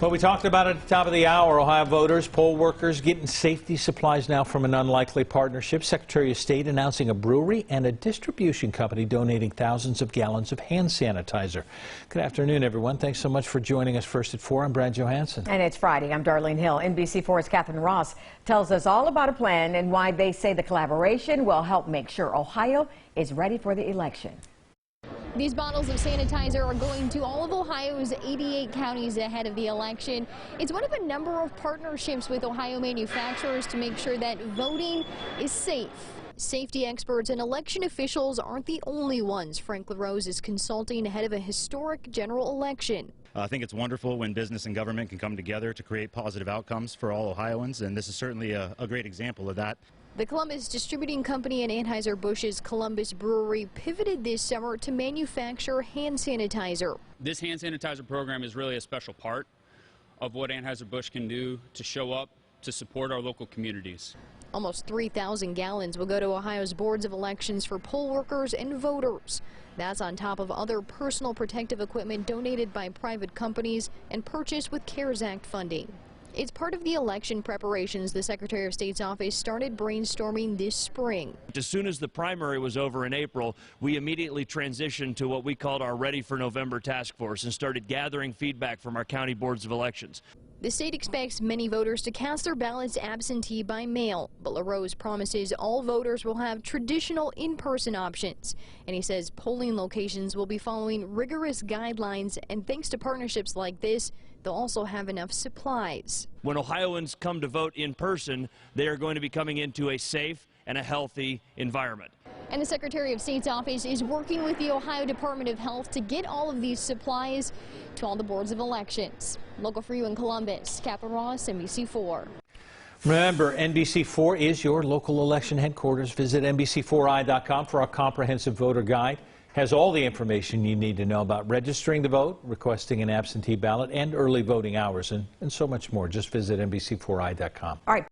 Well, we talked about it at the top of the hour. Ohio voters, poll workers getting safety supplies now from an unlikely partnership. Secretary of State announcing a brewery and a distribution company donating thousands of gallons of hand sanitizer. Good afternoon, everyone. Thanks so much for joining us first at 4. I'm Brad Johansson. And it's Friday. I'm Darlene Hill. NBC4's Catherine Ross tells us all about a plan and why they say the collaboration will help make sure Ohio is ready for the election. These bottles of sanitizer are going to all of Ohio's 88 counties ahead of the election. It's one of a number of partnerships with Ohio manufacturers to make sure that voting is safe. Safety experts and election officials aren't the only ones Frank LaRose is consulting ahead of a historic general election. I think it's wonderful when business and government can come together to create positive outcomes for all Ohioans, and this is certainly a great example of that. The Columbus Distributing Company and Anheuser-Busch's Columbus Brewery pivoted this summer to manufacture hand sanitizer. This hand sanitizer program is really a special part of what Anheuser-Busch can do to show up to support our local communities. Almost 3,000 gallons will go to Ohio's boards of elections for poll workers and voters. That's on top of other personal protective equipment donated by private companies and purchased with CARES Act funding. It's part of the election preparations the Secretary of State's office started brainstorming this spring. As soon as the primary was over in April, we immediately transitioned to what we called our Ready for November task force and started gathering feedback from our county boards of elections. The state expects many voters to cast their ballots absentee by mail, but LaRose promises all voters will have traditional in-person options. And he says polling locations will be following rigorous guidelines, and thanks to partnerships like this, they'll also have enough supplies. When Ohioans come to vote in person, they are going to be coming into a safe and a healthy environment. And the Secretary of State's office is working with the Ohio Department of Health to get all of these supplies to all the boards of elections. Local for you in Columbus, Catherine Ross, NBC4. Remember, NBC4 is your local election headquarters. Visit NBC4i.com for our comprehensive voter guide. Has all the information you need to know about registering to vote, requesting an absentee ballot, and early voting hours, and so much more. Just visit NBC4i.com. All right.